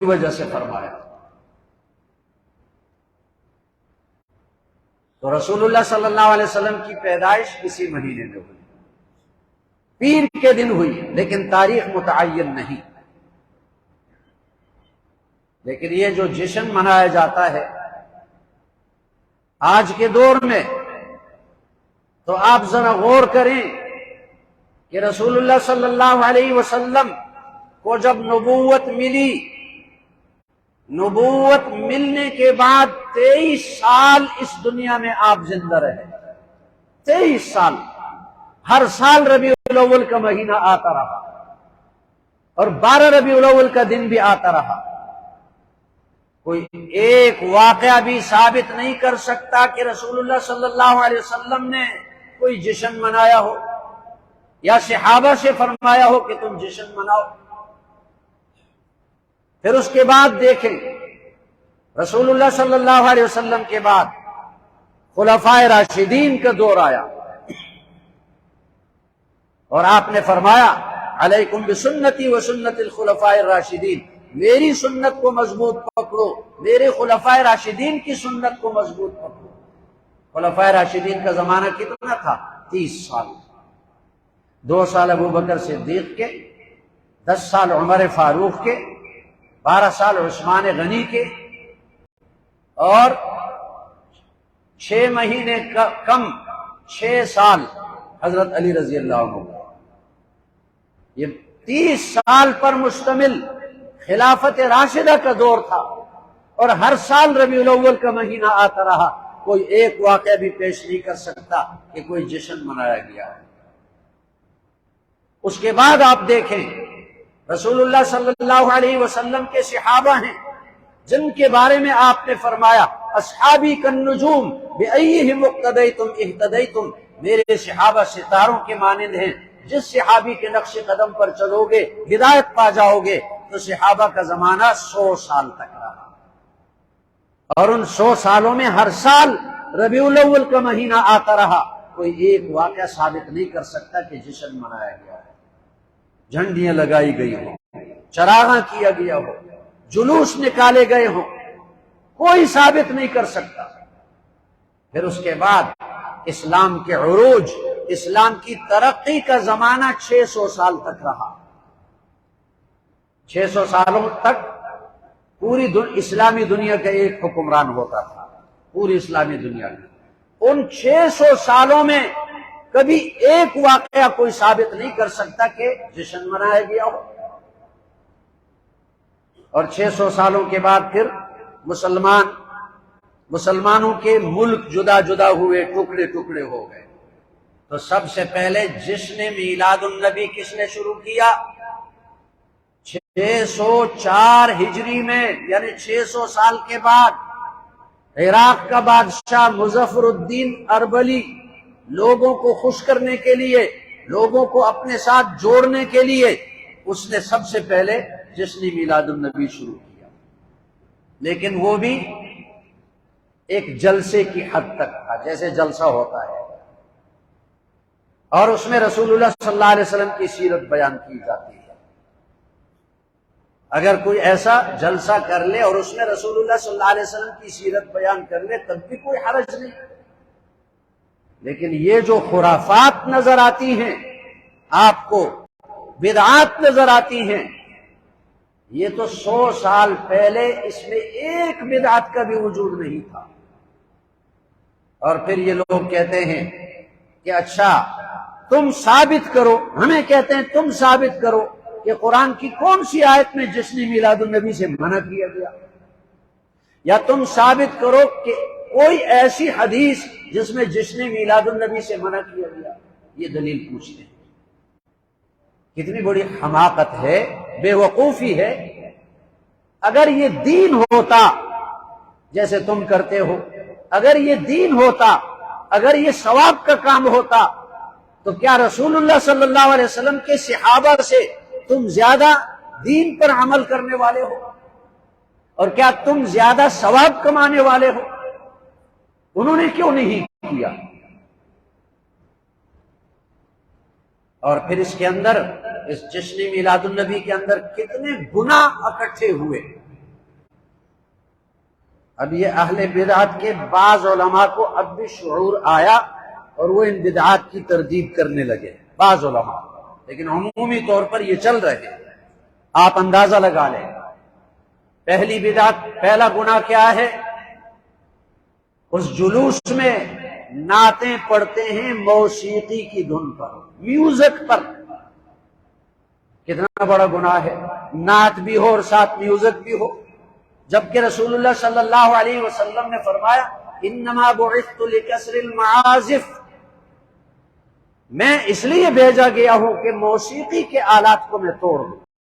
وجہ سے فرمایا۔ تو رسول اللہ صلی اللہ علیہ وسلم کی پیدائش اسی مہینے میں ہوئی، پیر کے دن ہوئی، لیکن تاریخ متعین نہیں۔ لیکن یہ جو جشن منایا جاتا ہے آج کے دور میں، تو آپ ذرا غور کریں کہ رسول اللہ صلی اللہ علیہ وسلم کو جب نبوت ملی، نبوت ملنے کے بعد 23 سال اس دنیا میں آپ زندہ رہے۔ 23 سال، ہر سال ربیع الاول کا مہینہ آتا رہا اور 12 ربیع الاول کا دن بھی آتا رہا۔ کوئی ایک واقعہ بھی ثابت نہیں کر سکتا کہ رسول اللہ صلی اللہ علیہ وسلم نے کوئی جشن منایا ہو یا صحابہ سے فرمایا ہو کہ تم جشن مناؤ۔ پھر اس کے بعد دیکھیں، رسول اللہ صلی اللہ علیہ وسلم کے بعد خلفائے راشدین کا دور آیا، اور آپ نے فرمایا علیکم بسنتی و سنت الخلفاء الراشدین، میری سنت کو مضبوط پکڑو، میرے خلفائے راشدین کی سنت کو مضبوط پکڑو۔ خلفائے راشدین کا زمانہ کتنا تھا؟ 30 سال۔ 2 سال ابو بکر صدیق کے، 10 سال عمر فاروق کے، 12 سال عثمان غنی کے، اور 6 مہینے کم 6 سال حضرت علی رضی اللہ عنہ۔ یہ 30 سال پر مشتمل خلافت راشدہ کا دور تھا، اور ہر سال ربیع الاول کا مہینہ آتا رہا۔ کوئی ایک واقعہ بھی پیش نہیں کر سکتا کہ کوئی جشن منایا گیا ہے۔ اس کے بعد آپ دیکھیں، رسول اللہ صلی اللہ علیہ وسلم کے صحابہ ہیں جن کے بارے میں آپ نے فرمایا اصحابی کالنجوم بأیہم اقتدیتم اہتدیتم، میرے صحابہ ستاروں کے مانند ہیں، جس صحابی کے نقش قدم پر چلو گے ہدایت پا جاؤ گے۔ تو صحابہ کا زمانہ 100 سال تک رہا، اور ان 100 سالوں میں ہر سال ربیع الاول کا مہینہ آتا رہا۔ کوئی ایک واقعہ ثابت نہیں کر سکتا کہ جشن منایا گیا ہے، جھنڈیاں لگائی گئی ہوں، چراغاں کیا گیا ہو، جلوس نکالے گئے ہوں، کوئی ثابت نہیں کر سکتا۔ پھر اس کے بعد اسلام کے عروج، اسلام کی ترقی کا زمانہ 600 سال تک رہا۔ 600 سالوں تک پوری اسلامی دنیا کا ایک حکمران ہوتا تھا، پوری اسلامی دنیا میں۔ ان 600 سالوں میں کبھی ایک واقعہ کوئی ثابت نہیں کر سکتا کہ جشن منایا گیا ہو۔ اور 600 سالوں کے بعد پھر مسلمانوں کے ملک جدا جدا ہوئے، ٹکڑے ٹکڑے ہو گئے۔ تو سب سے پہلے جشن میلاد النبی کس نے شروع کیا؟ 604 ہجری میں، یعنی 600 سال کے بعد عراق کا بادشاہ مظفر الدین اربلی لوگوں کو خوش کرنے کے لیے، لوگوں کو اپنے ساتھ جوڑنے کے لیے، اس نے سب سے پہلے جشن میلاد النبی شروع کیا، لیکن وہ بھی ایک جلسے کی حد تک تھا، جیسے جلسہ ہوتا ہے، اور اس میں رسول اللہ صلی اللہ علیہ وسلم کی سیرت بیان کی جاتی ہے۔ اگر کوئی ایسا جلسہ کر لے اور اس میں رسول اللہ صلی اللہ علیہ وسلم کی سیرت بیان کر لے تب بھی کوئی حرج نہیں، لیکن یہ جو خرافات نظر آتی ہیں آپ کو، بدعات نظر آتی ہیں، یہ تو 100 سال پہلے اس میں ایک بدعت کا بھی وجود نہیں تھا۔ اور پھر یہ لوگ کہتے ہیں کہ اچھا تم ثابت کرو، ہمیں کہتے ہیں تم ثابت کرو کہ قرآن کی کون سی آیت میں جشن میلاد النبی سے منع کیا گیا، یا تم ثابت کرو کہ کوئی ایسی حدیث جس میں جشن میلاد النبی سے منع کیا گیا۔ یہ دلیل پوچھتے ہیں۔ کتنی بڑی حماقت ہے، بے وقوفی ہے۔ اگر یہ دین ہوتا جیسے تم کرتے ہو، اگر یہ دین ہوتا، اگر یہ ثواب کا کام ہوتا، تو کیا رسول اللہ صلی اللہ علیہ وسلم کے صحابہ سے تم زیادہ دین پر عمل کرنے والے ہو؟ اور کیا تم زیادہ ثواب کمانے والے ہو؟ انہوں نے کیوں نہیں کیا؟ اور پھر اس کے اندر، اس جشن میلاد النبی کے اندر کتنے گناہ اکٹھے ہوئے، اب یہ اہل بدعت کے بعض علماء کو اب بھی شعور آیا اور وہ ان بدعات کی تردید کرنے لگے بعض علماء، لیکن عمومی طور پر یہ چل رہے ہیں۔ آپ اندازہ لگا لیں، پہلی بدعت، پہلا گناہ کیا ہے؟ اس جلوس میں نعتیں پڑھتے ہیں موسیقی کی دھن پر، میوزک پر۔ کتنا بڑا گناہ ہے، نعت بھی ہو اور ساتھ میوزک بھی ہو، جبکہ رسول اللہ صلی اللہ علیہ وسلم نے فرمایا انما بعثت لکسر المعازف، میں اس لیے بھیجا گیا ہوں کہ موسیقی کے آلات کو میں توڑ دوں۔